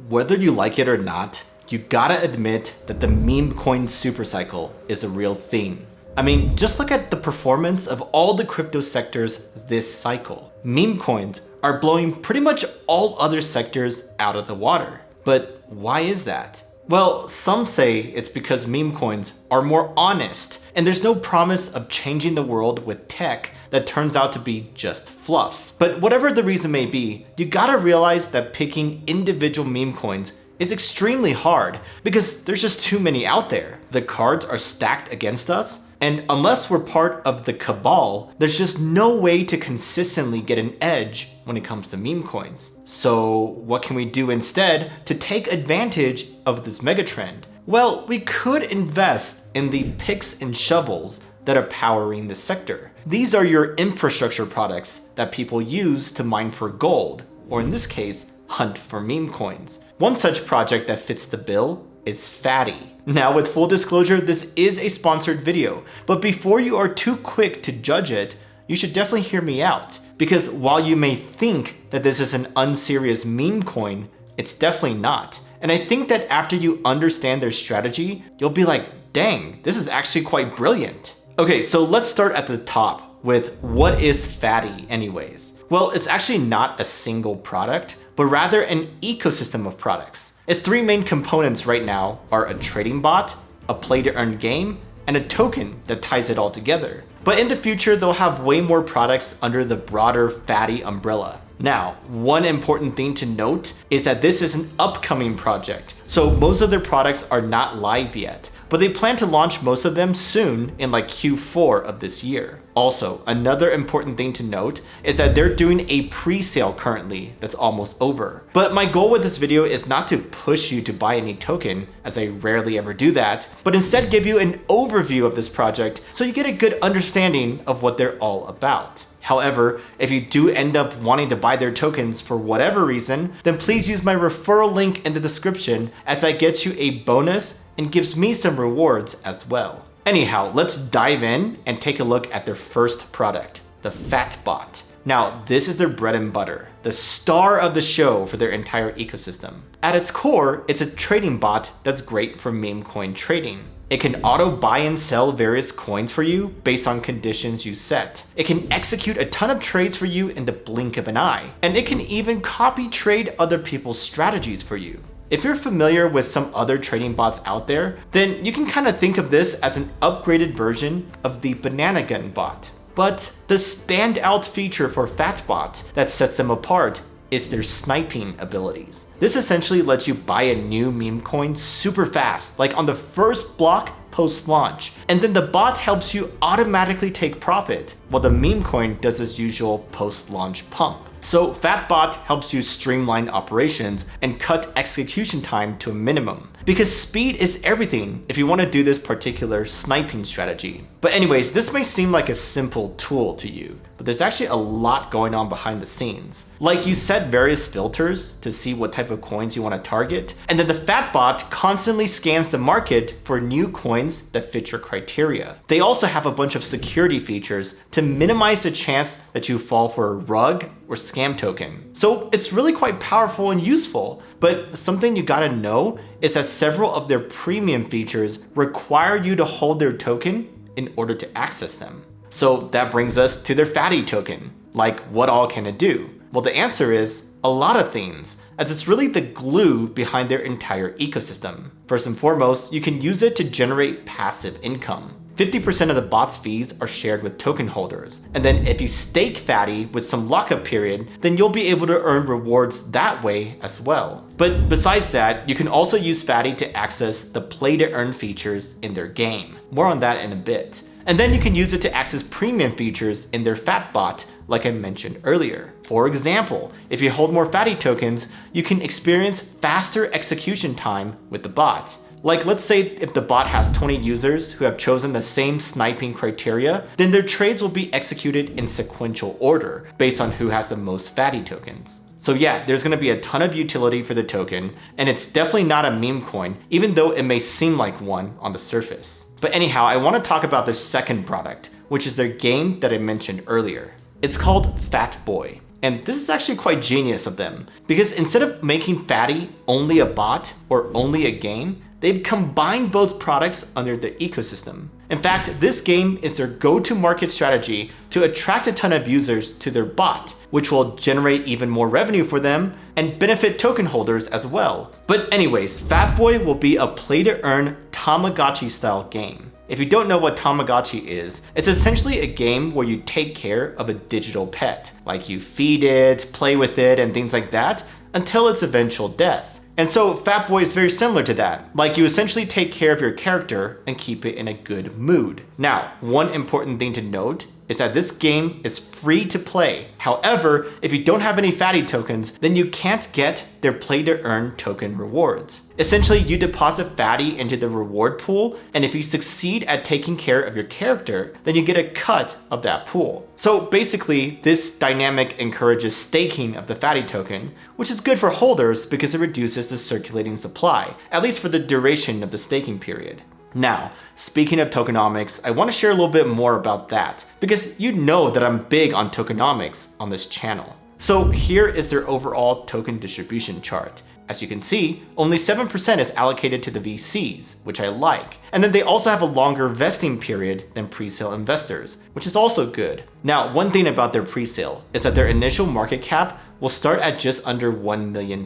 Whether you like it or not, you gotta admit that the Memecoin Supercycle is a real thing. I mean, just look at the performance of all the crypto sectors this cycle. Meme coins are blowing pretty much all other sectors out of the water. But why is that? Well, some say it's because meme coins are more honest, and there's no promise of changing the world with tech that turns out to be just fluff. But whatever the reason may be, you gotta realize that picking individual meme coins is extremely hard because there's just too many out there. The cards are stacked against us, and unless we're part of the cabal, there's just no way to consistently get an edge when it comes to meme coins. So what can we do instead to take advantage of this megatrend? Well, we could invest in the picks and shovels that are powering this sector. These are your infrastructure products that people use to mine for gold, or in this case, hunt for meme coins. One such project that fits the bill is Fatty. Now, with full disclosure, this is a sponsored video, but before you are too quick to judge it, you should definitely hear me out. Because while you may think that this is an unserious meme coin, it's definitely not. And I think that after you understand their strategy, you'll be like, dang, this is actually quite brilliant. Okay, so let's start at the top with what is Fatty anyways? Well, it's actually not a single product, but rather an ecosystem of products. Its three main components right now are a trading bot, a play to earn game, and a token that ties it all together. But in the future, they'll have way more products under the broader Fatty umbrella. Now, one important thing to note is that this is an upcoming project, so most of their products are not live yet, but they plan to launch most of them soon in like Q4 of this year. Also, another important thing to note is that they're doing a pre-sale currently that's almost over. But my goal with this video is not to push you to buy any token, as I rarely ever do that, but instead give you an overview of this project so you get a good understanding of what they're all about. However, if you do end up wanting to buy their tokens for whatever reason, then please use my referral link in the description, as that gets you a bonus and gives me some rewards as well. Anyhow, let's dive in and take a look at their first product, the Fatbot. Now, this is their bread and butter, the star of the show for their entire ecosystem. At its core, it's a trading bot that's great for meme coin trading. It can auto buy and sell various coins for you based on conditions you set. It can execute a ton of trades for you in the blink of an eye. And it can even copy trade other people's strategies for you. If you're familiar with some other trading bots out there, then you can kind of think of this as an upgraded version of the banana gun bot. But the standout feature for Fatbot that sets them apart is their sniping abilities. This essentially lets you buy a new meme coin super fast, like on the first block post-launch, and then the bot helps you automatically take profit, while the meme coin does its usual post-launch pump. So Fatbot helps you streamline operations and cut execution time to a minimum, because speed is everything if you want to do this particular sniping strategy. But anyways, this may seem like a simple tool to you, but there's actually a lot going on behind the scenes. Like, you set various filters to see what type of coins you want to target, and then the Fatbot constantly scans the market for new coins that fit your criteria. They also have a bunch of security features to minimize the chance that you fall for a rug or scam token. So it's really quite powerful and useful, but something you gotta know is that several of their premium features require you to hold their token in order to access them. So that brings us to their Fatty token. Like, what all can it do? Well, the answer is a lot of things, as it's really the glue behind their entire ecosystem. First and foremost, you can use it to generate passive income. 50% of the bot's fees are shared with token holders. And then if you stake Fatty with some lockup period, then you'll be able to earn rewards that way as well. But besides that, you can also use Fatty to access the play to earn features in their game. More on that in a bit. And then you can use it to access premium features in their Fatbot, like I mentioned earlier. For example, if you hold more Fatty tokens, you can experience faster execution time with the bot. Like, let's say if the bot has 20 users who have chosen the same sniping criteria, then their trades will be executed in sequential order based on who has the most Fatty tokens. So yeah, there's gonna be a ton of utility for the token, and it's definitely not a meme coin, even though it may seem like one on the surface. But anyhow, I wanna talk about their second product, which is their game that I mentioned earlier. It's called Fatboy. And this is actually quite genius of them, because instead of making Fatty only a bot or only a game, they've combined both products under the ecosystem. In fact, this game is their go-to-market strategy to attract a ton of users to their bot, which will generate even more revenue for them and benefit token holders as well. But anyways, Fatboy will be a play-to-earn Tamagotchi-style game. If you don't know what Tamagotchi is, it's essentially a game where you take care of a digital pet. Like you feed it, play with it, and things like that until its eventual death. And so Fatboy is very similar to that. Like you essentially take care of your character and keep it in a good mood. Now, one important thing to note is that this game is free to play. However, if you don't have any Fatty tokens, then you can't get their play to earn token rewards. Essentially, you deposit Fatty into the reward pool, and if you succeed at taking care of your character, then you get a cut of that pool. So basically, this dynamic encourages staking of the Fatty token, which is good for holders because it reduces the circulating supply, at least for the duration of the staking period. Now, speaking of tokenomics, I want to share a little bit more about that, because you know that I'm big on tokenomics on this channel. So here is their overall token distribution chart. As you can see, only 7% is allocated to the VCs, which I like. And then they also have a longer vesting period than pre-sale investors, which is also good. Now, one thing about their pre-sale is that their initial market cap will start at just under $1 million,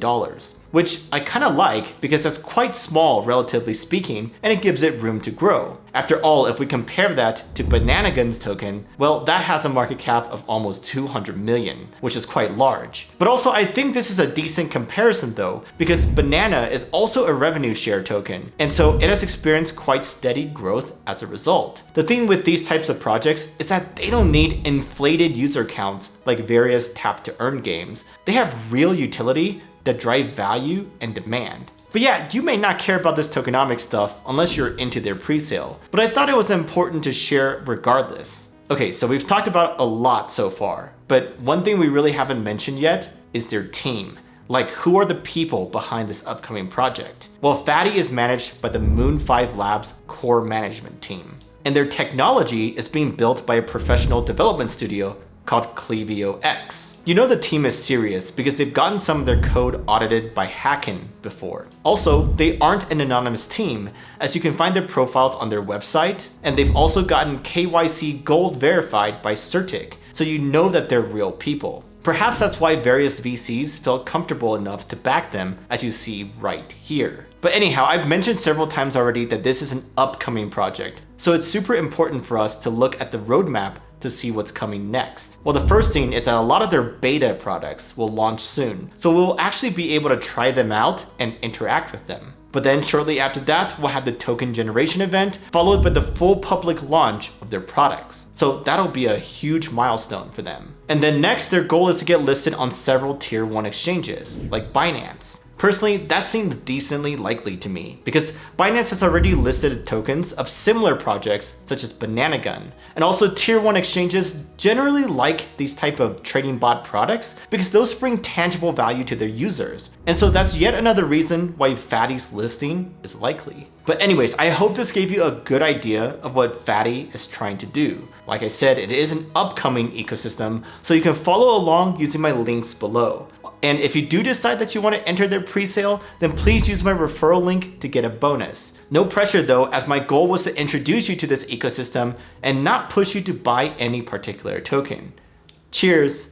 which I kind of like because that's quite small relatively speaking, and it gives it room to grow. After all, if we compare that to Bananagun's token, well, that has a market cap of almost 200 million, which is quite large. But also, I think this is a decent comparison though, because Banana is also a revenue share token, and so it has experienced quite steady growth as a result. The thing with these types of projects is that they don't need inflated user counts like various tap to earn games. They have real utility that drive value and demand. But yeah, you may not care about this tokenomic stuff unless you're into their pre-sale, but I thought it was important to share regardless. Okay, so we've talked about a lot so far, but one thing we really haven't mentioned yet is their team. Like, who are the people behind this upcoming project? Well, Fatty is managed by the Moon 5 Labs core management team, and their technology is being built by a professional development studio called Clevio X. You know the team is serious because they've gotten some of their code audited by Hacken before. Also, they aren't an anonymous team, as you can find their profiles on their website, and they've also gotten KYC Gold verified by Certic, so you know that they're real people. Perhaps that's why various VCs felt comfortable enough to back them, as you see right here. But anyhow, I've mentioned several times already that this is an upcoming project, so it's super important for us to look at the roadmap to see what's coming next. Well, the first thing is that a lot of their beta products will launch soon, so we'll actually be able to try them out and interact with them. But then shortly after that, we'll have the token generation event, followed by the full public launch of their products. So that'll be a huge milestone for them. And then next, their goal is to get listed on several tier 1 exchanges, like Binance. Personally, that seems decently likely to me, because Binance has already listed tokens of similar projects such as Bananagun, and also tier 1 exchanges generally like these type of trading bot products because those bring tangible value to their users. And so that's yet another reason why Fatty's listing is likely. But anyways, I hope this gave you a good idea of what Fatty is trying to do. Like I said, it is an upcoming ecosystem, so you can follow along using my links below. And if you do decide that you want to enter their pre-sale, then please use my referral link to get a bonus. No pressure though, as my goal was to introduce you to this ecosystem and not push you to buy any particular token. Cheers!